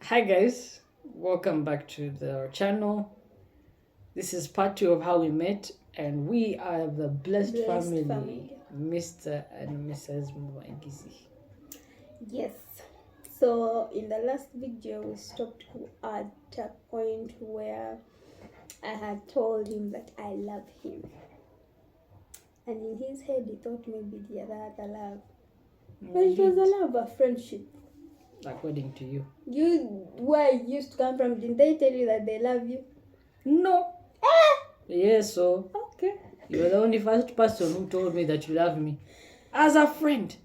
Hi guys, welcome back to the channel. This is part 2 of how we met, and we are the blessed family, Mr. and Mrs. Mwangisi. Yes. So in the last video we stopped at a point where I had told him that I love him. And in his head he thought maybe the other love. But it was a love of friendship. According to you. Where you used to come from, didn't they tell you that they love you? No. Yes, so Okay. you were the only first person who told me that you love me. As a friend.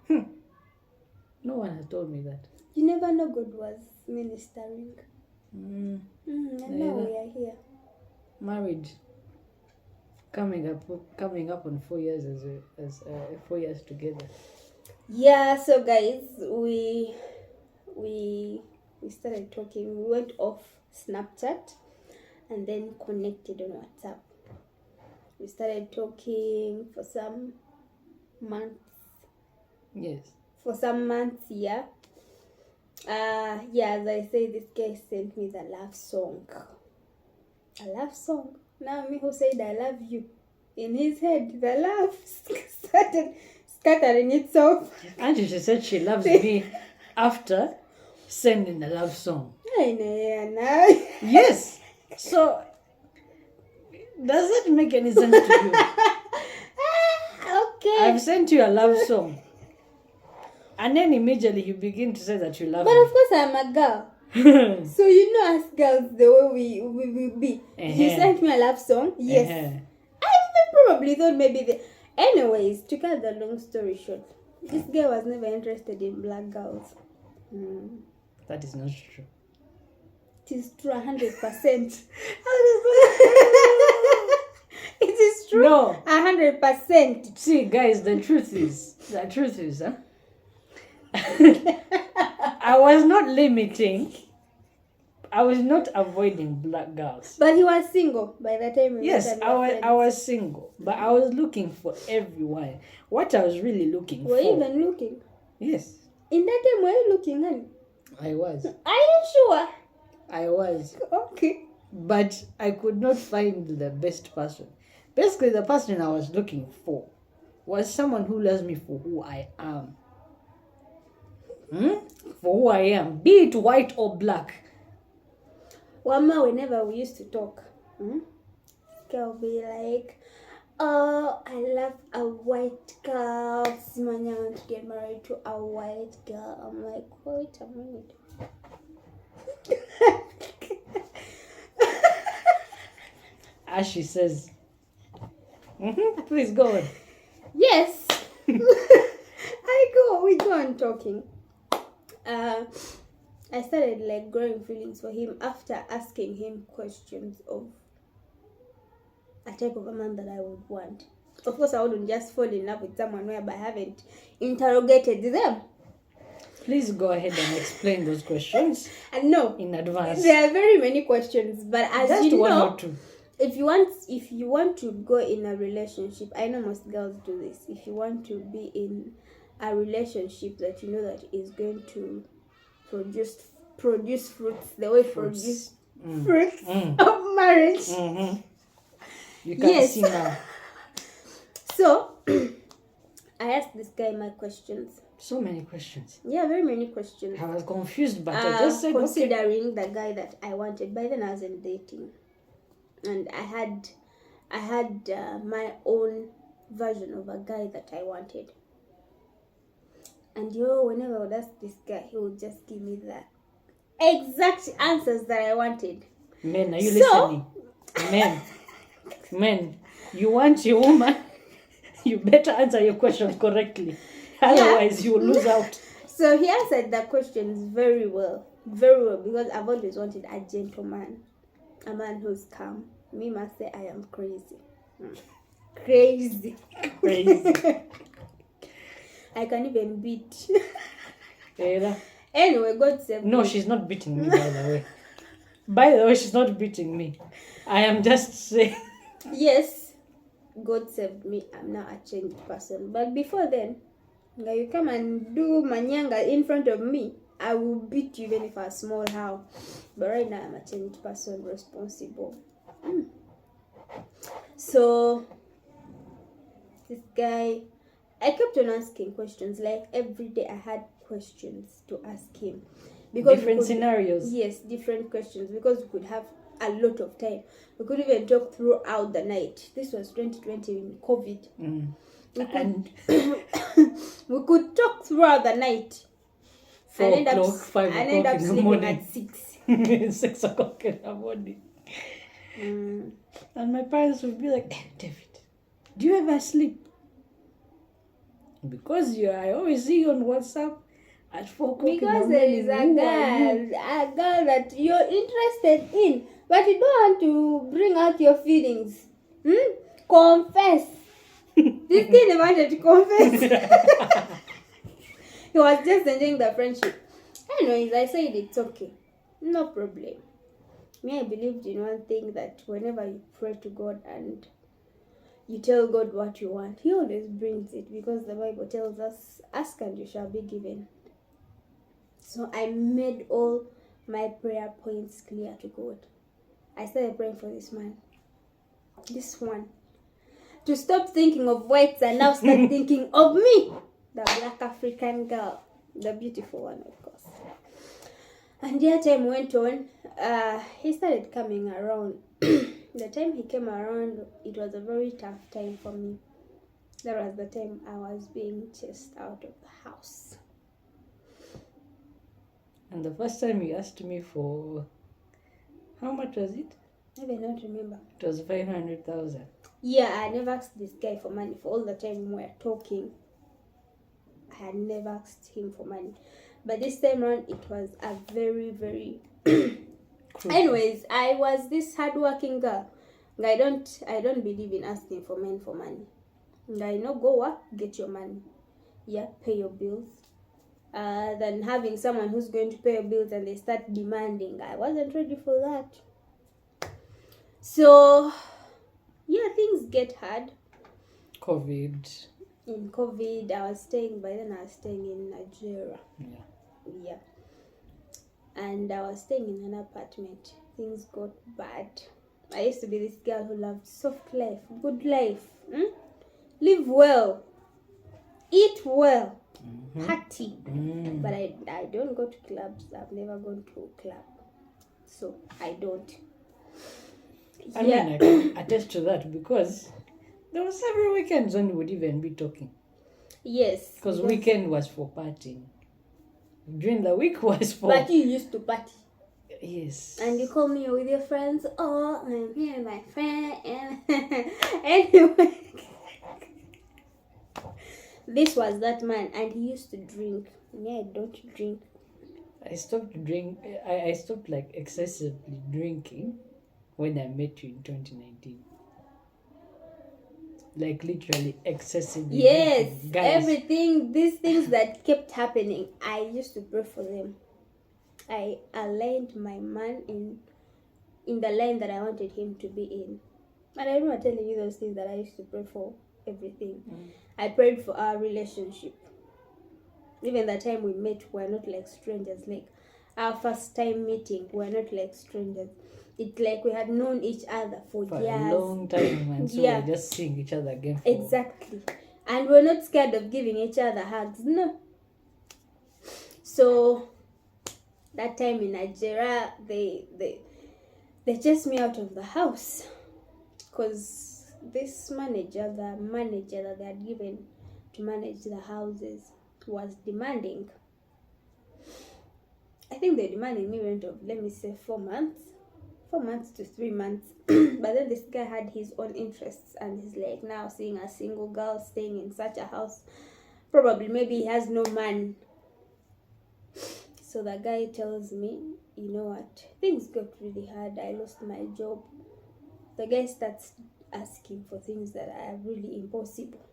No one has told me that. You never know God was ministering. And now we are here. Married. Coming up on 4 years as 4 years together. Yeah, so guys, we started talking. We went off Snapchat and then connected on WhatsApp. We started talking for some months. Yes. For some months, yeah. As I say, this guy sent me the love song. A love song. Now me who said I love you. In his head, the love started scattering itself. And she said she loves me after sending a love song. Yes. So, does that make any sense to you? Okay. I've sent you a love song. And then immediately you begin to say that you love But me. of course I'm a girl. So you know us girls the way we be. You sent me a love song. Yes. I probably thought maybe anyways, to cut the long story short, this guy was never interested in black girls. That is not true. It is true 100%. It is true. No. 100%. See, guys, the truth is, huh? I was not limiting. I was not avoiding black girls. But he was single by the time we Yes, met. I was single, but I was looking for everyone. What I was really looking Were for. you even looking? Yes. In that time, were you looking, honey? I was. Are you sure? I was. Okay. But I could not find the best person. Basically, the person I was looking for was someone who loves me for who I am. For who I am. Be it white or black. Wama, whenever we used to talk, girl be like, oh, I love a white girl. Simanya, I want to get married to a white girl. I'm like, wait a minute. As she says. Please go on. Yes. We go on talking. I started like growing feelings for him after asking him questions of a type of a man that I would want. Of course, I wouldn't just fall in love with someone whereby I haven't interrogated them. Please go ahead and explain those questions. And no, in advance. There are very many questions, but as just you one know, or two. If you want to go in a relationship, I know most girls do this. If you want to be in a relationship that you know that is going to produce fruits, the way produce fruits of marriage. You can see now. So I asked this guy my questions. So many questions. Yeah, very many questions. I was confused, but I just said considering the guy that I wanted. By then I wasn't dating. And I had my own version of a guy that I wanted. And whenever I would ask this guy, he would just give me the exact answers that I wanted. Men, are you listening? Men, you want your woman, you better answer your questions correctly. Otherwise, you will lose out. So he answered the questions very well, because I've always wanted a gentleman, a man who's calm. Me must say I am crazy. Crazy. I can even beat. Anyway, God save me. No, she's not beating me, by the way. By the way, she's not beating me. I am just saying. Yes, God saved me. I'm now a changed person. But before then, you come and do manyanga in front of me. I will beat you even if I small how. But right now I'm a changed person, responsible. So this guy, I kept on asking questions. Like every day I had questions to ask him. Because different scenarios. Yes, different questions, because we could have a lot of time. We could even talk throughout the night. This was 2020 in COVID. We could talk throughout the night. 4 o'clock, 5 and o'clock end up in the sleeping morning. at 6. 6 o'clock in the morning. And my parents would be like, David, do you ever sleep? Because I always see you on WhatsApp at 4 o'clock Because in the morning. there is a girl that you're interested in, but you don't want to bring out your feelings. Confess. This kid wanted to confess. He was just enjoying the friendship. Anyways, I said it's okay. No problem. Me, I believed in one thing, that whenever you pray to God and you tell God what you want, He always brings it, because the Bible tells us, ask and you shall be given. So I made all my prayer points clear to God. I started praying for this man, this one, to stop thinking of whites and now start thinking of me, the black African girl, the beautiful one, of course. And the time went on. He started coming around. The time he came around, it was a very tough time for me. That was the time I was being chased out of the house. And the first time he asked me for, how much was it? I don't remember. It was 500,000. Yeah, I never asked this guy for money. For all the time we were talking, I had never asked him for money. But this time around, it was a very, very... Anyways, I was this hardworking girl. I don't believe in asking for men for money. I know, go work, get your money. Yeah, pay your bills. Than having someone who's going to pay your bills and they start demanding. I wasn't ready for that. So, yeah, things get hard. COVID. In COVID, I was staying in Nigeria. Yeah. And I was staying in an apartment. Things got bad. I used to be this girl who loved soft life, good life. Live well. Eat well. Party. But I don't go to clubs. I've never gone to a club. So I don't. I mean, I can attest to that, because there were several weekends when we would even be talking. Yes. Because weekend was for partying. During the week was for... But you used to party. Yes. And you call me with your friends. Oh, I'm here with my friend. And anyway. This was that man, and he used to drink. Yeah, I don't drink. I stopped like excessively drinking when I met you in 2019. Like literally excessively. Yes, Guys. everything, these things that kept happening, I used to pray for them. I aligned my man in the line that I wanted him to be in. And I remember telling you those things that I used to pray for everything. I prayed for our relationship. Even the time we met, we're not like strangers. Like our first time meeting, we're not like strangers. It's like we had known each other for years. A long time, and so we're just seeing each other again. Exactly. And we're not scared of giving each other hugs. No. So that time in Nigeria, they chased me out of the house, because this manager, the manager that they had given to manage the houses, was demanding. I think they demanded me rent of, let me say, 4 months. 4 months to 3 months. But then this guy had his own interests, and he's like, now seeing a single girl staying in such a house, probably maybe he has no man. So the guy tells me, you know what, things got really hard. I lost my job. The guy starts asking for things that are really impossible.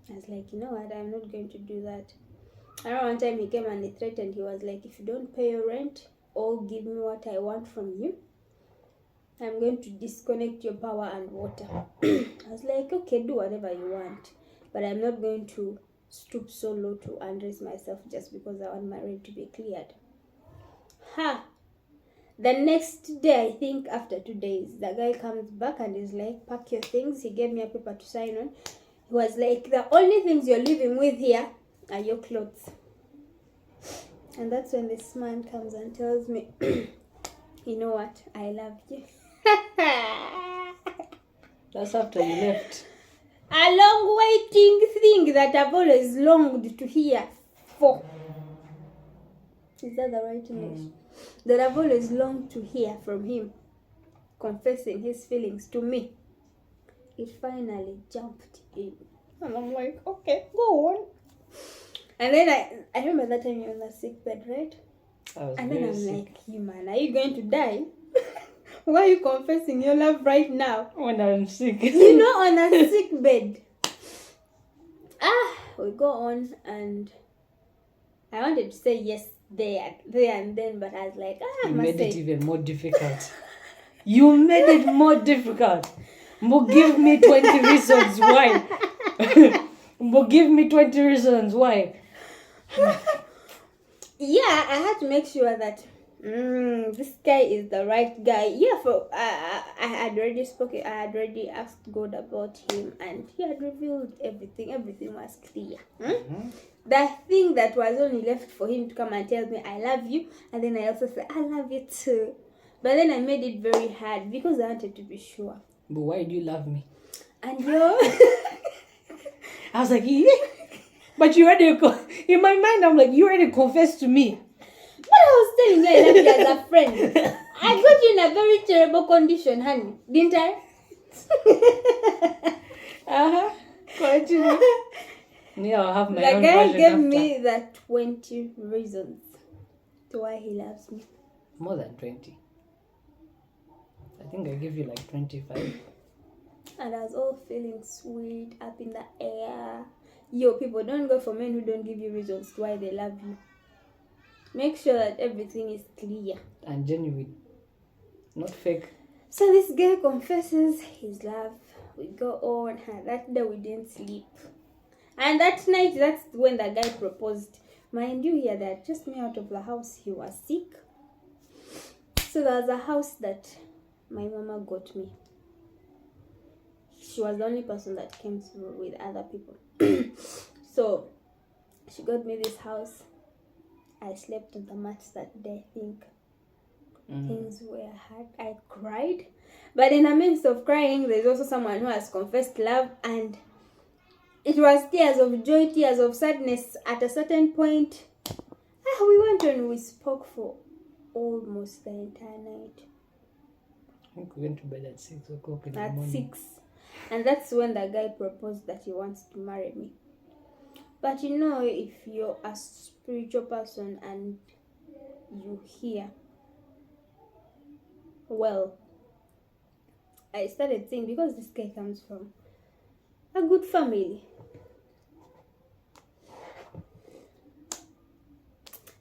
I was like, you know what, I'm not going to do that. Around one time he came and he threatened. He was like, if you don't pay your rent or give me what I want from you, I'm going to disconnect your power and water. I was like, okay, do whatever you want, but I'm not going to stoop so low to undress myself just because I want my rent to be cleared. The next day, I think after 2 days, the guy comes back and is like, pack your things. He gave me a paper to sign on. He was like, the only things you're living with here are your clothes. And that's when this man comes and tells me, you know what, I love you. That's after you left. A long waiting thing that I've always longed to hear for. Is that the right English? That I've always longed to hear from him, confessing his feelings to me. It finally jumped in. And I'm like, okay, go on. And then I remember that time you're on the sick bed, right? And then I'm sick. Like, you man, are you going to die? Why are you confessing your love right now? When I'm sick. You know, on a sick bed. We go on, and I wanted to say yes there and then, but I was like, you made it even more difficult. You made it more difficult. Give me 20 reasons why. Give me 20 reasons why. Yeah, I had to make sure that this guy is the right guy. Yeah, I had already spoken. I had already asked God about him, and he had revealed everything. Everything was clear. The thing that was only left for him to come and tell me, I love you, and then I also said, I love you too. But then I made it very hard because I wanted to be sure. But why do you love me? And yo, I was like, yeah. But you already, in my mind, I'm like, you already confessed to me. But I was telling you I love you as a friend. I got you in a very terrible condition, honey. Didn't I? Continue. Yeah, I'll have my own version. The guy gave me the 20 reasons to why he loves me. More than 20. I think I gave you like 25. And I was all feeling sweet, up in the air. Yo, people, don't go for men who don't give you reasons why they love you. Make sure that everything is clear. And genuine. Not fake. So this guy confesses his love. We go on. And that day we didn't sleep. And that night, that's when the guy proposed. Mind you, here that just me out of the house. He was sick. So there was a house that my mama got me. She was the only person that came through with other people. So she got me this house. I slept on the mats that day, I think. Things were hard. I cried. But in the midst of crying, there's also someone who has confessed love, and it was tears of joy, tears of sadness. At a certain point, we went and we spoke for almost the entire night. I think we went to bed at 6 o'clock in the morning. At 6. And that's when the guy proposed that he wants to marry me. But you know, if you're a spiritual person and you hear, well, I started saying, because this guy comes from a good family.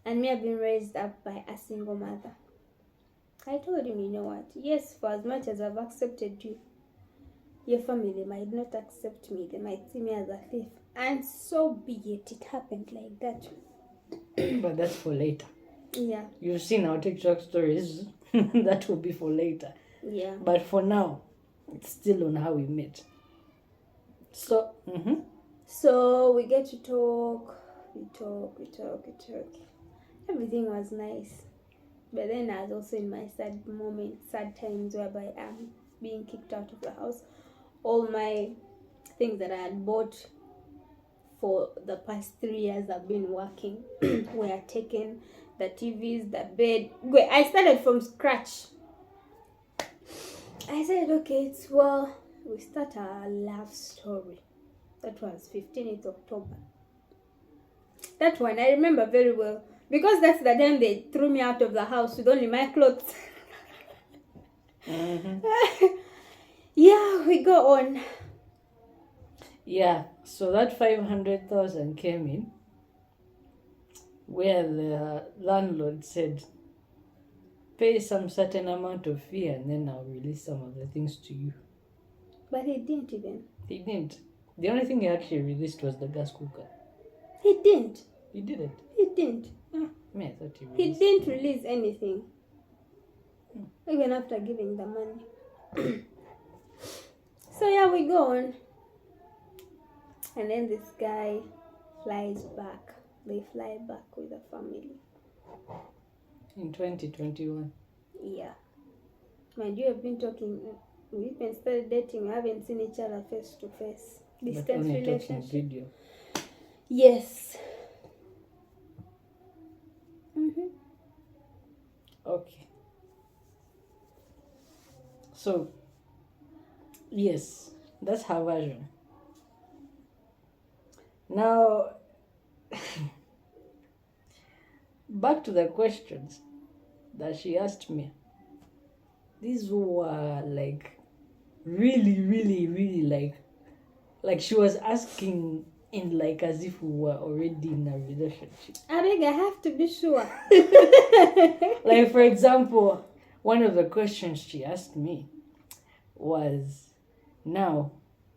And me, I've been raised up by a single mother. I told him, you know what? Yes, for as much as I've accepted you, your family might not accept me. They might see me as a thief. And so be it. It happened like that. But that's for later. Yeah. You've seen our TikTok stories. That will be for later. Yeah. But for now, it's still on how we met. So, So we get to talk. We talk. Everything was nice. But then I was also in my sad moments, sad times whereby I'm being kicked out of the house. All my things that I had bought for the past 3 years I've been working were taken. The TVs, the bed. I started from scratch. I said, okay, we start a love story. That was 15th October. That one I remember very well. Because that's the time they threw me out of the house with only my clothes. Yeah, we go on. Yeah, so that 500,000 came in, where the landlord said, pay some certain amount of fee and then I'll release some of the things to you. But he didn't even. He didn't. The only thing he actually released was the gas cooker. He didn't. He didn't. He didn't. Me, I thought he He released. didn't release anything. Even after giving the money. So yeah, we go on. And then this guy flies back. They fly back with the family. In 2021. Yeah. Mind you, have been talking, we've been started dating, we haven't seen each other face to face. But Distance only talking relationship. video. Yes. Okay. So, yes, that's her version. Now, back to the questions that she asked me. These were like really, really, really like she was asking in like as if we were already in a relationship. I have to be sure. Like, for example, one of the questions she asked me was, now,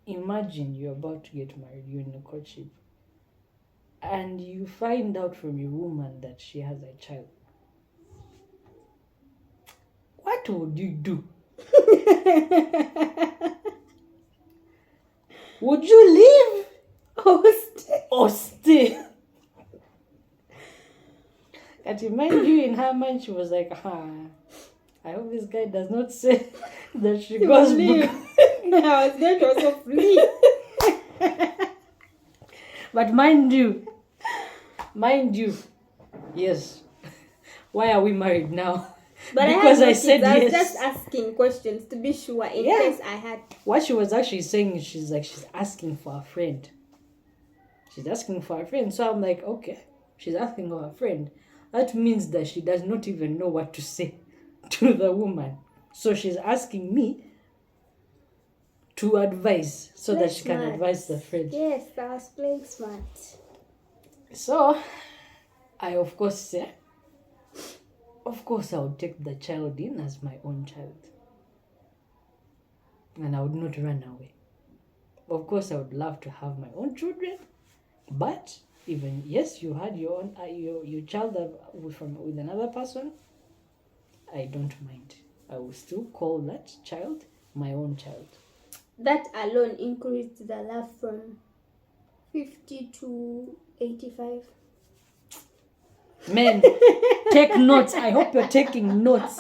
imagine you're about to get married, you're in a courtship, and you find out from your woman that she has a child. What would you do? Would you leave or stay? And to mind you, in her mind, she was like, I hope this guy does not say that she goes leave. I was going to also flee. But mind you, yes. Why are we married now? But Because I said said yes. I was yes. just asking questions to be sure in case I had. What she was actually saying is she's asking for a friend. She's asking for a friend. So I'm like, okay, she's asking for a friend. That means that she does not even know what to say to the woman. So she's asking me to advise so that she can advise the friend. Yes, I was playing smart. So I of course say, of course I would take the child in as my own child. And I would not run away. Of course I would love to have my own children. But even, yes, you had your own your child with another person, I don't mind. I will still call that child my own child. That alone increased the love from 50 to 85. Men, take notes. I hope you're taking notes.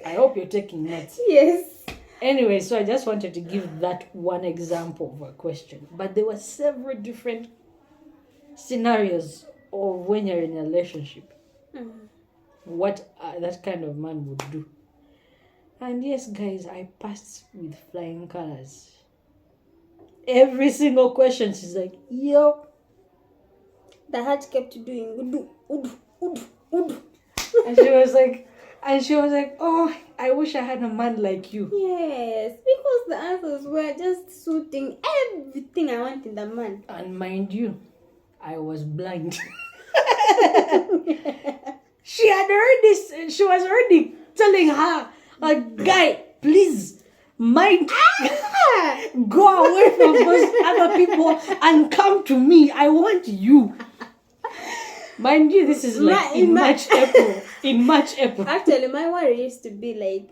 I hope you're taking notes. Yes. Anyway, so I just wanted to give that one example of a question. But there were several different scenarios of when you're in a relationship. What that kind of man would do. And yes, guys, I passed with flying colors. Every single question, she's like, yo. The heart kept doing udu, udu, udu, udu. And she was like, oh, I wish I had a man like you. Yes, because the answers were just suiting everything I want in the man. And mind you, I was blind. She was already telling her, guy, please, mind, go away from those other people and come to me. I want you. Mind you, this is like in March, April. In March, April. Actually, my worry used to be like,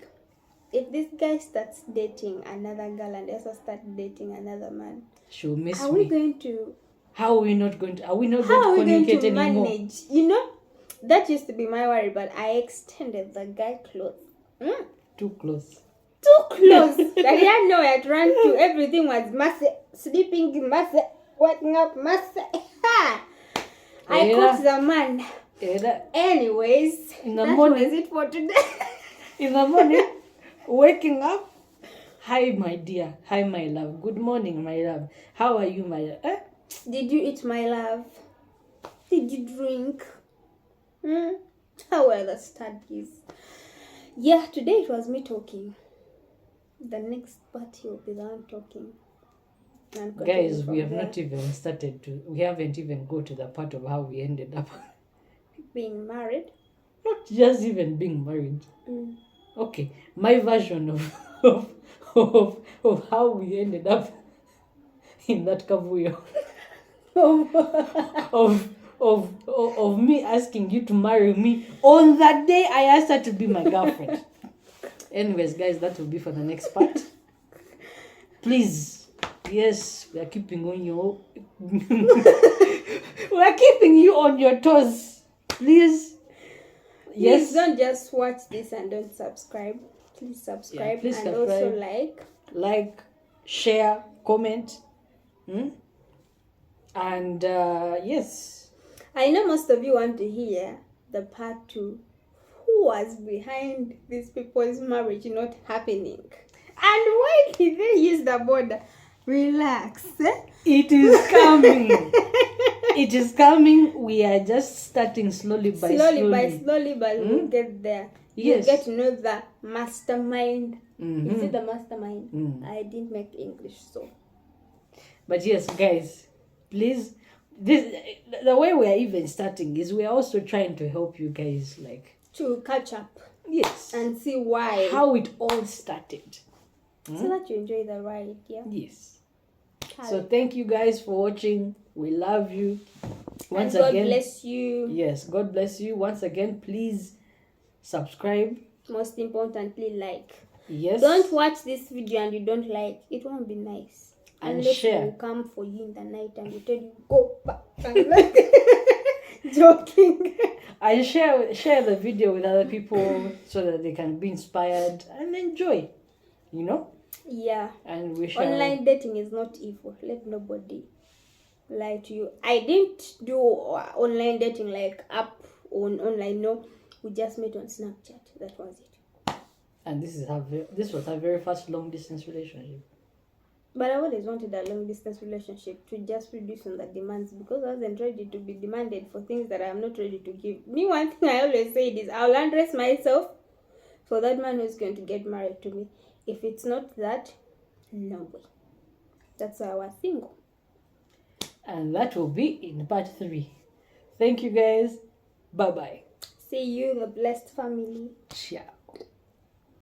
if this guy starts dating another girl and also start dating another man, she'll miss me. Are we going to communicate anymore? Manage? You know, that used to be my worry, but I extended the guy close. Too close. Too close. That he had nowhere to run to. Everything was massive. Sleeping massive. Waking up massive. I caught the man. Anyways, in the morning, was it for today. In the morning, waking up. Hi, my dear. Hi, my love. Good morning, my love. How are you, my love? Did you eat, my love? Did you drink? How were the studies? Yeah, today it was me talking. The next part he will be the one talking. Guys, we haven't even go to the part of how we ended up being married. Not just even being married. Okay, my version of how we ended up in that kavuyo. of me asking you to marry me on that day I asked her to be my girlfriend. Anyways, guys, that will be for the next part. Please, yes, we are keeping on your we are keeping you on your toes. Please. Yes. Please don't just watch this and don't subscribe. Please subscribe, please and subscribe. Also like, share, comment. And yes, I know most of you want to hear the part 2. Who was behind these people's marriage not happening? And why did they use the word relax? It is coming. It is coming. We are just starting slowly by slowly, but we'll get there. Yes. You get to know the mastermind. Is it the mastermind? I didn't make English, so. But yes, guys, please, the way we are even starting is we are also trying to help you guys, like, to catch up. Yes. And see why. How it all started. So that you enjoy the ride, yeah? Yes. So thank you guys for watching. We love you. Once again, God bless you. Yes, God bless you. Once again, please subscribe. Most importantly, like. Yes. Don't watch this video and you don't like. It won't be nice. And unless share. Will come for you in the night and we tell you, go back. Joking. And share the video with other people so that they can be inspired and enjoy. You know? Yeah. And we shall... Online dating is not evil. Let nobody lie to you. I didn't do online dating like up on online. No, we just met on Snapchat. That was it. And this was a very fast long distance relationship. But I always wanted a long distance relationship to just reduce on the demands, because I wasn't ready to be demanded for things that I am not ready to give. Me, one thing I always say is I'll undress myself for that man who's going to get married to me. If it's not that, no way. That's why I was single. And that will be in part 3. Thank you guys. Bye-bye. See you, the blessed family. Ciao.